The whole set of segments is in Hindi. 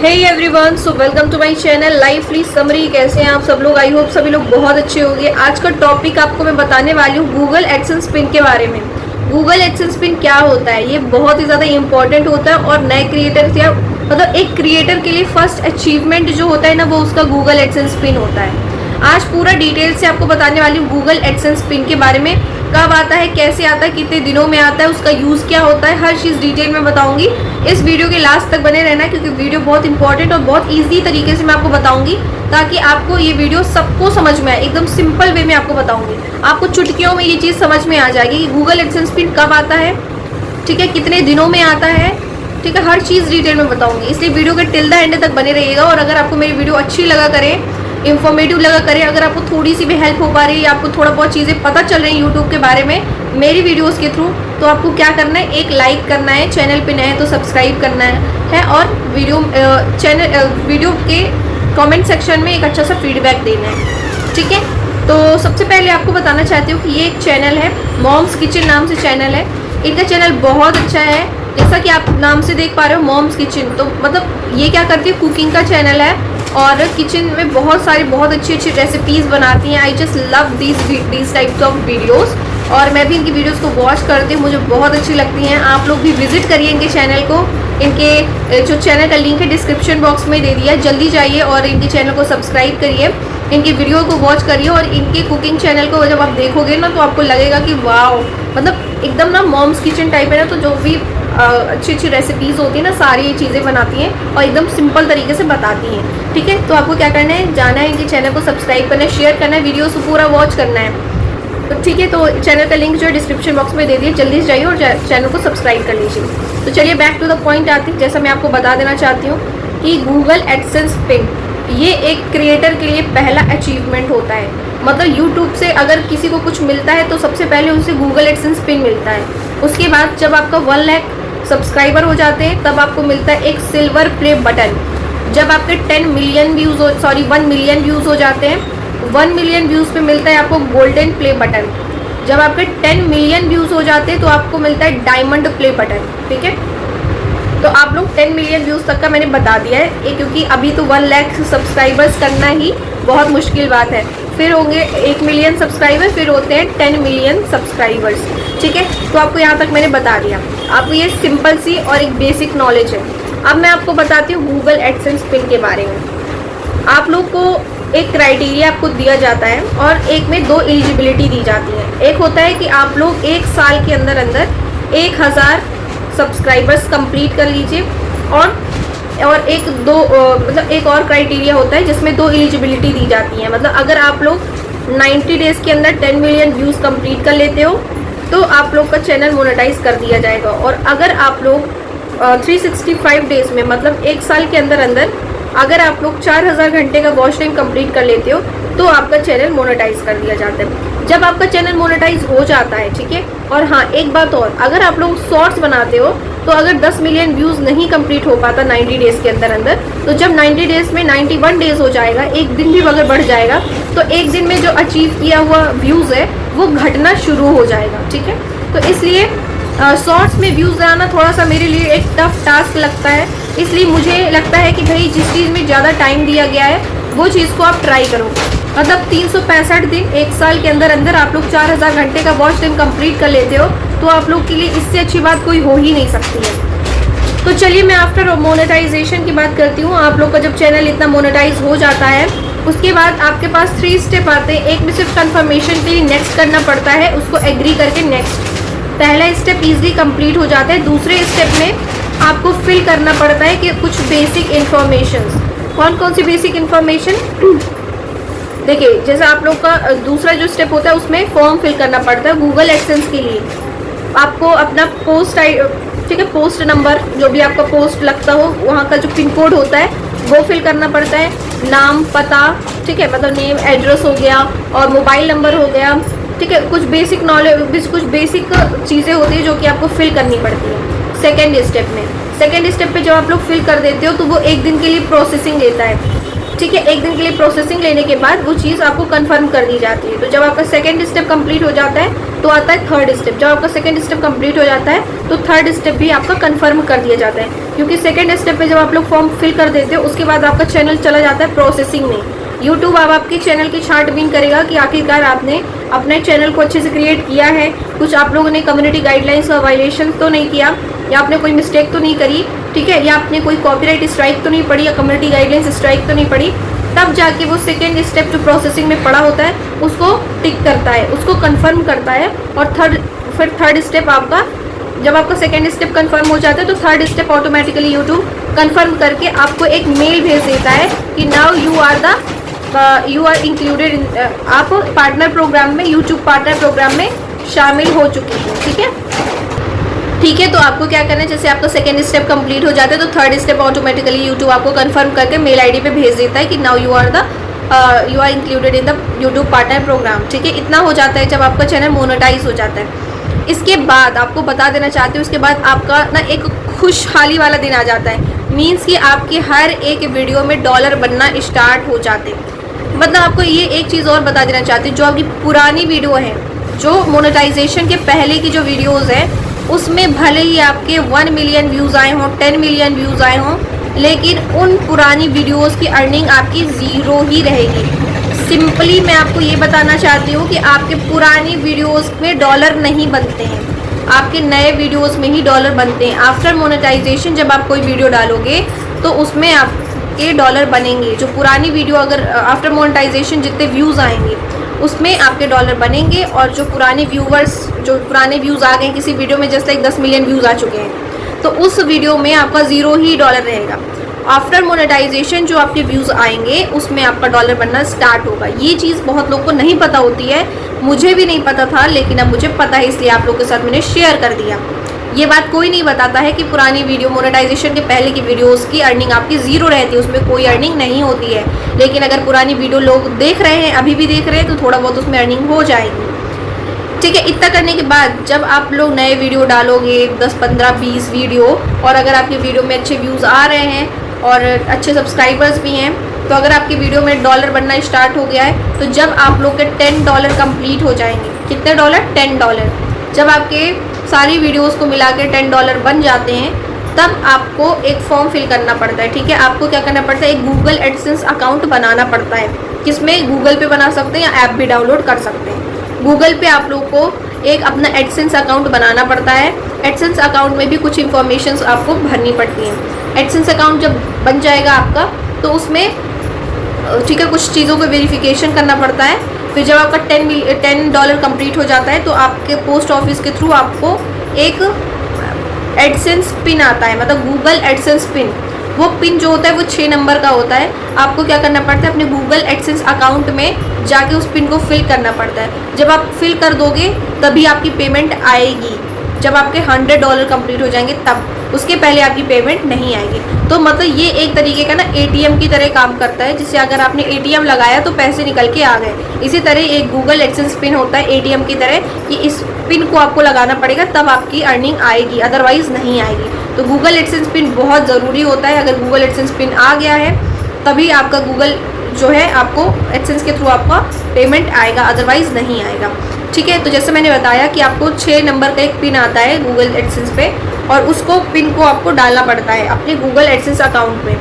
Hey everyone, so welcome to my channel Lifely Summary. कैसे हैं आप सब लोग? आई होप सभी लोग बहुत अच्छे होंगे। आज का टॉपिक आपको मैं बताने वाली हूँ गूगल एडसेंस पिन के बारे में। गूगल एडसेंस पिन क्या होता है, ये बहुत ही ज़्यादा इंपॉर्टेंट होता है और नए क्रिएटर या मतलब एक क्रिएटर के लिए फर्स्ट अचीवमेंट जो होता है ना, वो उसका गूगल एडसेंस पिन होता है। आज पूरा डिटेल से आपको बताने वाली हूँ गूगल एडसेंस पिन के बारे में, कब आता है, कैसे आता है, कितने दिनों में आता है, उसका यूज़ क्या होता है, हर चीज़ डिटेल में बताऊंगी। इस वीडियो के लास्ट तक बने रहना क्योंकि वीडियो बहुत इंपॉर्टेंट और बहुत ईजी तरीके से मैं आपको बताऊंगी, ताकि आपको ये वीडियो सबको समझ में आए। एकदम सिंपल वे में आपको बताऊंगी, आपको चुटकियों में ये चीज़ समझ में आ जाएगी कि गूगल एडसेंस पिन कब आता है, ठीक है, कितने दिनों में आता है, ठीक है, हर चीज़ डिटेल में बताऊंगी। इसलिए वीडियो के टिल द एंड तक बने रहिएगा। और अगर आपको मेरी वीडियो अच्छी लगा करें, इन्फॉर्मेटिव लगा करें, अगर आपको थोड़ी सी भी हेल्प हो पा रही है या आपको थोड़ा बहुत चीज़ें पता चल रही हैं यूट्यूब के बारे में मेरी वीडियोस के थ्रू, तो आपको क्या करना है, एक लाइक करना है, चैनल पे नए हैं तो सब्सक्राइब करना है और वीडियो के कमेंट सेक्शन में एक अच्छा सा फीडबैक देना है, ठीक है। तो सबसे पहले आपको बताना चाहती हूँ कि ये एक चैनल है, मॉम्स किचन नाम से चैनल है। इनका चैनल बहुत अच्छा है, जैसा कि आप नाम से देख पा रहे हो मॉम्स किचन। तो मतलब ये क्या करती है, कुकिंग का चैनल है और किचन में बहुत सारी बहुत अच्छी अच्छी रेसिपीज़ बनाती हैं। I just love these types of videos और मैं भी इनकी वीडियोस को वॉच करती हूँ, मुझे बहुत अच्छी लगती हैं। आप लोग भी विजिट करिए इनके चैनल को। इनके जो चैनल का लिंक है डिस्क्रिप्शन बॉक्स में दे दिया है, जल्दी जाइए और इनके चैनल को सब्सक्राइब करिए, इनकी वीडियो को वॉच करिए। और इनके कुकिंग चैनल को जब आप देखोगे ना, तो आपको लगेगा कि वाओ, मतलब एकदम ना मॉम्स किचन टाइप है ना। तो जो भी अच्छी अच्छी रेसिपीज़ होती है ना, सारी ये चीज़ें बनाती हैं और एकदम सिंपल तरीके से बताती हैं, ठीक है। तो आपको क्या करना है, जाना है इनके चैनल को सब्सक्राइब करना है, शेयर करना है, वीडियोस को पूरा वॉच करना है, तो ठीक है। तो चैनल का लिंक जो है डिस्क्रिप्शन बॉक्स में दे दिए, जल्दी से जाइए और चैनल को सब्सक्राइब कर लीजिए। तो चलिए बैक टू द पॉइंट आती, जैसा मैं आपको बता देना चाहती हूँ कि गूगल एडसेंस पिन ये एक क्रिएटर के लिए पहला अचीवमेंट होता है। मतलब यूट्यूब से अगर किसी को कुछ मिलता है तो सबसे पहले उसे गूगल एडसेंस पिन मिलता है। उसके बाद जब आपका 1 लाख सब्सक्राइबर हो जाते हैं तब आपको मिलता है एक सिल्वर प्ले बटन। जब आपके 1 मिलियन व्यूज़ हो जाते हैं, 1 मिलियन व्यूज़ पे मिलता है आपको गोल्डन प्ले बटन। जब आपके 10 मिलियन व्यूज़ हो जाते हैं तो आपको मिलता है डायमंड प्ले बटन, ठीक है। तो आप लोग 10 मिलियन व्यूज़ तक का मैंने बता दिया है, क्योंकि अभी तो 1 लाख सब्सक्राइबर्स करना ही बहुत मुश्किल बात है। फिर होंगे 1 मिलियन सब्सक्राइबर, फिर होते हैं 10 मिलियन सब्सक्राइबर्स, ठीक है। तो आपको यहाँ तक मैंने बता दिया, आपको ये सिंपल सी और एक बेसिक नॉलेज है। अब मैं आपको बताती हूँ गूगल एडसेंस पिन के बारे में। आप लोग को एक क्राइटेरिया आपको दिया जाता है और एक में 2 एलिजिबिलिटी दी जाती है। एक होता है कि आप लोग 1 साल के अंदर 1000 सब्सक्राइबर्स कंप्लीट कर लीजिए, और एक और क्राइटेरिया होता है जिसमें 2 एलिजिबिलिटी दी जाती है। मतलब अगर आप लोग 90 डेज़ के अंदर 10 मिलियन व्यूज़ कंप्लीट कर लेते हो तो आप लोग का चैनल मोनेटाइज कर दिया जाएगा। और अगर आप लोग 365 डेज़ में, मतलब 1 साल के अंदर अगर आप लोग 4000 घंटे का वॉच टाइम कंप्लीट कर लेते हो तो आपका चैनल मोनेटाइज कर दिया जाता है। जब आपका चैनल मोनेटाइज हो जाता है, ठीक है। और हाँ, एक बात और, अगर आप लोग शॉर्ट्स बनाते हो तो अगर 10 मिलियन व्यूज़ नहीं कंप्लीट हो पाता 90 डेज़ के अंदर, तो जब 90 डेज़ में 91 डेज़ हो जाएगा, एक दिन भी अगर बढ़ जाएगा, तो एक दिन में जो अचीव किया हुआ व्यूज़ है वो घटना शुरू हो जाएगा, ठीक है। तो इसलिए शॉर्ट्स में व्यूज़ लाना थोड़ा सा मेरे लिए एक टफ टास्क लगता है। इसलिए मुझे लगता है कि भाई जिस चीज़ में ज़्यादा टाइम दिया गया है वो चीज़ को आप ट्राई करो। मतलब 365 दिन 1 साल के अंदर आप लोग 4000 घंटे का वॉच टाइम कंप्लीट कर लेते हो, तो आप लोग के लिए इससे अच्छी बात कोई हो ही नहीं सकती है। तो चलिए मैं आफ्टर मोनेटाइजेशन की बात करती हूँ। आप लोग का जब चैनल इतना मोनेटाइज हो जाता है, उसके बाद आपके पास 3 स्टेप आते हैं। एक में सिर्फ कंफर्मेशन के लिए नेक्स्ट करना पड़ता है, उसको एग्री करके नेक्स्ट, पहला स्टेप ईजिली कंप्लीट हो जाता है। दूसरे स्टेप में आपको फिल करना पड़ता है कि कुछ बेसिक इन्फॉर्मेशन। कौन सी बेसिक इन्फॉर्मेशन? देखिए, जैसे आप लोग का दूसरा जो स्टेप होता है उसमें फॉर्म फिल करना पड़ता है गूगल एडसेंस के लिए। आपको अपना पोस्ट ठीक है, पोस्ट नंबर, जो भी आपका पोस्ट लगता हो वहाँ का जो पिन कोड होता है वो फिल करना पड़ता है। नाम, पता, ठीक है, मतलब नेम, एड्रेस हो गया और मोबाइल नंबर हो गया, ठीक है। कुछ बेसिक नॉलेज, कुछ बेसिक चीज़ें होती है जो कि आपको फिल करनी पड़ती है सेकेंड स्टेप पे जब आप लोग फिल कर देते हो तो वो 1 दिन के लिए प्रोसेसिंग लेता है, ठीक है, एक दिन के लिए प्रोसेसिंग लेने के बाद वो चीज़ आपको कंफर्म कर दी जाती है। तो जब आपका सेकंड स्टेप कंप्लीट हो जाता है तो आता है थर्ड स्टेप। जब आपका सेकंड स्टेप कंप्लीट हो जाता है तो थर्ड स्टेप भी आपका कंफर्म कर दिया जाता है, क्योंकि सेकंड स्टेप पे जब आप लोग फॉर्म फिल कर देते हो उसके बाद आपका चैनल चला जाता है प्रोसेसिंग में। यूट्यूब अब आपके चैनल की छांटबीन करेगा कि आखिरकार आपने अपने चैनल को अच्छे से क्रिएट किया है, कुछ आप लोगों ने कम्युनिटी गाइडलाइंस का वायलेशन तो नहीं किया, या आपने कोई मिस्टेक तो नहीं करी, ठीक है, या आपने कोई कॉपीराइट स्ट्राइक तो नहीं पड़ी, या कम्युनिटी गाइडलाइंस स्ट्राइक तो नहीं पड़ी। तब जाके वो सेकेंड स्टेप जो प्रोसेसिंग में पड़ा होता है उसको टिक करता है, उसको कंफर्म करता है। और फिर थर्ड स्टेप आपका, जब आपका सेकेंड स्टेप कंफर्म हो जाता है तो third step automatically YouTube confirm करके आपको एक मेल भेज देता है कि now you are included in, आप पार्टनर प्रोग्राम में, यूट्यूब पार्टनर प्रोग्राम में शामिल हो चुके हैं। ठीक है, तो आपको क्या करना है, जैसे आपका सेकेंड स्टेप कंप्लीट हो जाता है तो थर्ड स्टेप ऑटोमेटिकली यूट्यूब आपको कंफर्म करके मेल आईडी पे भेज देता है कि now you are included in the YouTube partner program. ठीक है, इतना हो जाता है जब आपका चैनल मोनेटाइज हो जाता है। इसके बाद आपको बता देना चाहती हूँ, उसके बाद आपका ना एक खुशहाली वाला दिन आ जाता है। मीन्स कि आपके हर एक वीडियो में डॉलर बनना स्टार्ट हो जाते हैं। मतलब आपको ये एक चीज़ और बता देना चाहती हूँ, जो आपकी पुरानी वीडियो है, जो मोनेटाइजेशन के पहले की जो वीडियोज़ है, उसमें भले ही आपके 1 मिलियन व्यूज़ आए हों, 10 मिलियन व्यूज़ आए हों, लेकिन उन पुरानी वीडियोस की अर्निंग आपकी ज़ीरो ही रहेगी। सिंपली मैं आपको ये बताना चाहती हूँ कि आपके पुरानी वीडियोस में डॉलर नहीं बनते हैं, आपके नए वीडियोस में ही डॉलर बनते हैं। आफ्टर मोनेटाइजेशन जब आप कोई वीडियो डालोगे तो उसमें आपके डॉलर बनेंगे। जो पुरानी वीडियो अगर आफ्टर मोनेटाइजेशन जितने व्यूज़ आएंगे उसमें आपके डॉलर बनेंगे, और जो पुराने व्यूज़ आ गए किसी वीडियो में, जैसे 10 मिलियन व्यूज़ आ चुके हैं, तो उस वीडियो में आपका ज़ीरो ही डॉलर रहेगा। आफ्टर मोनेटाइजेशन जो आपके व्यूज़ आएंगे उसमें आपका डॉलर बनना स्टार्ट होगा। ये चीज़ बहुत लोगों को नहीं पता होती है, मुझे भी नहीं पता था, लेकिन अब मुझे पता है, इसलिए आप लोगों के साथ मैंने शेयर कर दिया। ये बात कोई नहीं बताता है कि पुरानी वीडियो मोनेटाइजेशन के पहले की वीडियोस की अर्निंग आपकी ज़ीरो रहती है, उसमें कोई अर्निंग नहीं होती है। लेकिन अगर पुरानी वीडियो लोग देख रहे हैं, अभी भी देख रहे हैं, तो थोड़ा बहुत उसमें अर्निंग हो जाएगी। ठीक है, इतना करने के बाद जब आप लोग नए वीडियो डालोगे, 10, 15, 20 वीडियो, और अगर आपकी वीडियो में अच्छे व्यूज़ आ रहे हैं और अच्छे सब्सक्राइबर्स भी हैं, तो अगर आपकी वीडियो में डॉलर बनना स्टार्ट हो गया है, तो जब आप लोग के $10 कंप्लीट हो जाएंगे, कितने डॉलर? $10। जब आपके सारी वीडियोस को मिला के $10 बन जाते हैं, तब आपको एक फॉर्म फिल करना पड़ता है। ठीक है, आपको क्या करना पड़ता है, एक गूगल एडसेंस अकाउंट बनाना पड़ता है। किसमें? गूगल पे बना सकते हैं या ऐप भी डाउनलोड कर सकते हैं। गूगल पे आप लोग को एक अपना एडसेंस अकाउंट बनाना पड़ता है। एडसेंस अकाउंट में भी कुछ इन्फॉर्मेशन आपको भरनी पड़ती हैं। एडसेंस अकाउंट जब बन जाएगा आपका, तो उसमें ठीक है कुछ चीज़ों को वेरिफिकेशन करना पड़ता है। फिर जब आपका $10 कंप्लीट हो जाता है, तो आपके पोस्ट ऑफिस के थ्रू आपको एक एडसेंस पिन आता है, मतलब गूगल एडसेंस पिन। वो पिन जो होता है वो 6 नंबर का होता है। आपको क्या करना पड़ता है, अपने गूगल एडसेंस अकाउंट में जाके उस पिन को फिल करना पड़ता है। जब आप फिल कर दोगे तभी आपकी पेमेंट आएगी। जब आपके $100 कंप्लीट हो जाएंगे तब, उसके पहले आपकी पेमेंट नहीं आएगी। तो मतलब ये एक तरीके का ना ATM की तरह काम करता है, जिससे अगर आपने ATM लगाया तो पैसे निकल के आ गए। इसी तरह एक गूगल एडसेंस पिन होता है ATM की तरह, कि इस पिन को आपको लगाना पड़ेगा तब आपकी अर्निंग आएगी, अदरवाइज़ नहीं आएगी। तो गूगल एडसेंस पिन बहुत ज़रूरी होता है। अगर गूगल एडसेंस पिन आ गया है तभी आपका गूगल जो है आपको एडसेंस के थ्रू आपका पेमेंट आएगा, अदरवाइज़ नहीं आएगा। ठीक है, तो जैसे मैंने बताया कि आपको 6 नंबर का एक पिन आता है गूगल एडसेंस पे, और उसको पिन को आपको डालना पड़ता है अपने गूगल एडसेंस अकाउंट में।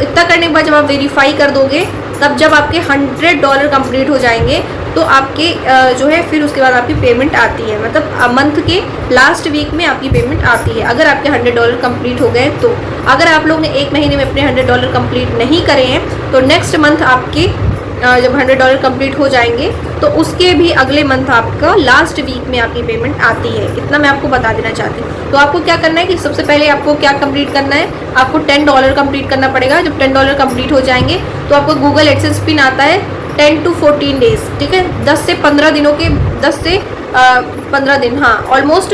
इतना करने के बाद जब आप वेरीफाई कर दोगे, तब जब आपके $100 कंप्लीट हो जाएंगे, तो आपके जो है फिर उसके बाद आपकी पेमेंट आती है। मतलब मंथ के लास्ट वीक में आपकी पेमेंट आती है, अगर आपके $100 कंप्लीट हो गए तो। अगर आप लोग ने एक महीने में अपने $100 कंप्लीट नहीं करे हैं, तो नेक्स्ट मंथ आपके जब $100 कंप्लीट हो जाएंगे, तो उसके भी अगले मंथ आपका लास्ट वीक में आपकी पेमेंट आती है। इतना मैं आपको बता देना चाहती हूँ। तो आपको क्या करना है कि सबसे पहले आपको क्या कंप्लीट करना है, आपको $10 कंप्लीट करना पड़ेगा। जब $10 कंप्लीट हो जाएंगे तो आपको गूगल एडसेंस पिन आता है 10 to 14 डेज़। ठीक है, 10 से 15 दिनों के 10 से 15 दिन, हाँ ऑलमोस्ट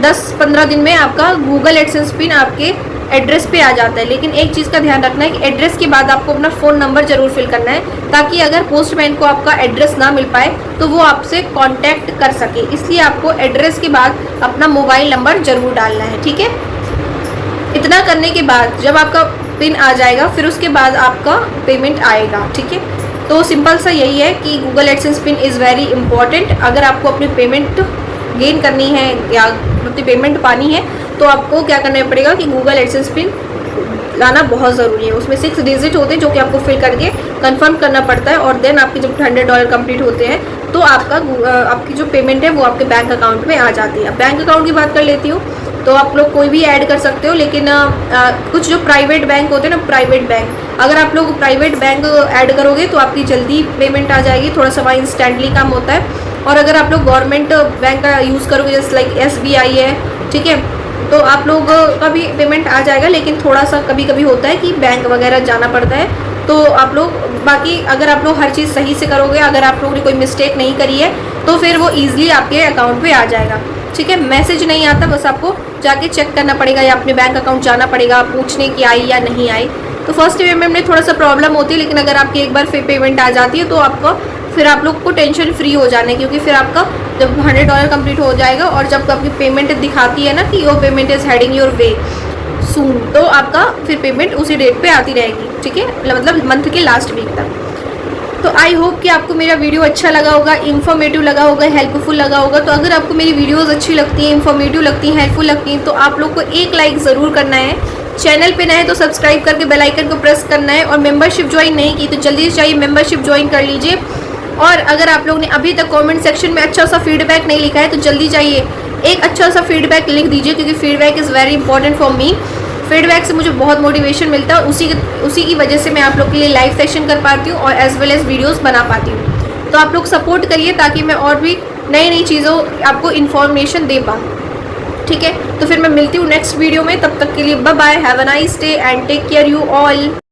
10-15 दिन में आपका गूगल एडसेंस पिन आपके एड्रेस पे आ जाता है। लेकिन एक चीज़ का ध्यान रखना है कि एड्रेस के बाद आपको अपना फ़ोन नंबर ज़रूर फिल करना है, ताकि अगर पोस्टमैन को आपका एड्रेस ना मिल पाए तो वो आपसे कांटेक्ट कर सके। इसलिए आपको एड्रेस के बाद अपना मोबाइल नंबर ज़रूर डालना है। ठीक है, इतना करने के बाद जब आपका पिन आ जाएगा, फिर उसके बाद आपका पेमेंट आएगा। ठीक है, तो सिंपल सा यही है कि Google AdSense pin is very important. अगर आपको अपनी पेमेंट गेन करनी है या अपनी पेमेंट पानी है तो आपको क्या करना पड़ेगा कि गूगल एडसेंस पिन लाना बहुत ज़रूरी है। उसमें 6 डिजिट होते हैं जो कि आपको फिल करके कंफर्म करना पड़ता है, और देन आपके जब $100 कंप्लीट होते हैं तो आपकी जो पेमेंट है वो आपके बैंक अकाउंट में आ जाती है। अब बैंक अकाउंट की बात कर लेती हूँ, तो आप लोग कोई भी ऐड कर सकते हो, लेकिन कुछ जो प्राइवेट बैंक होते हैं ना, प्राइवेट बैंक, अगर आप लोग प्राइवेट बैंक ऐड करोगे तो आपकी जल्दी पेमेंट आ जाएगी, थोड़ा सा वहाँ इंस्टेंटली काम होता है। और अगर आप लोग गवर्नमेंट बैंक का यूज़ करोगे जैसे लाइक SBI है, ठीक है, तो आप लोग का भी पेमेंट आ जाएगा, लेकिन थोड़ा सा कभी कभी होता है कि बैंक वगैरह जाना पड़ता है। तो आप लोग बाकी अगर आप लोग हर चीज़ सही से करोगे, अगर आप लोगों ने कोई मिस्टेक नहीं करी है तो फिर वो ईजिली आपके अकाउंट पे आ जाएगा। ठीक है, मैसेज नहीं आता, बस आपको जाके चेक करना पड़ेगा या अपने बैंक अकाउंट जाना पड़ेगा पूछने की आई या नहीं आई। तो फर्स्ट पेमेंट में थोड़ा सा प्रॉब्लम होती है, लेकिन अगर आपकी एक बार फिर पेमेंट आ जाती है तो आपको फिर आप लोग को टेंशन फ्री हो जाना है, क्योंकि फिर आपका जब $100 कंप्लीट हो जाएगा और जब आपकी पेमेंट दिखाती है ना कि your payment is heading your way soon, तो आपका फिर पेमेंट उसी डेट पे आती रहेगी। ठीक है, मतलब मंथ के लास्ट वीक तक। तो आई होप कि आपको मेरा वीडियो अच्छा लगा होगा, इन्फॉर्मेटिव लगा होगा, हेल्पफुल लगा होगा। तो अगर आपको मेरी वीडियोस अच्छी लगती हैं, इन्फॉर्मेटिव लगती हैं, हेल्पफुल लगती हैं, तो आप लोग को एक लाइक ज़रूर करना है। चैनल पे नए तो सब्सक्राइब करके बेल आइकन को प्रेस करना है, और मेंबरशिप ज्वाइन नहीं की तो जल्दी से चाहिए मेंबरशिप ज्वाइन कर लीजिए। और अगर आप लोग ने अभी तक कमेंट सेक्शन में अच्छा सा फीडबैक नहीं लिखा है तो जल्दी चाहिए एक अच्छा सा फीडबैक लिख दीजिए, क्योंकि feedback is very important for me. Feedback से मुझे बहुत मोटिवेशन मिलता है, और उसी की वजह से मैं आप लोग के लिए लाइव सेशन कर पाती हूँ और एज वेल एज वीडियोस बना पाती हूँ। तो आप लोग सपोर्ट करिए ताकि मैं और भी नई नई चीज़ों आपको इन्फॉर्मेशन दे पाऊँ। ठीक है, तो फिर मैं मिलती हूँ नेक्स्ट वीडियो में, तब तक के लिए bye bye, have a nice day and take care you all.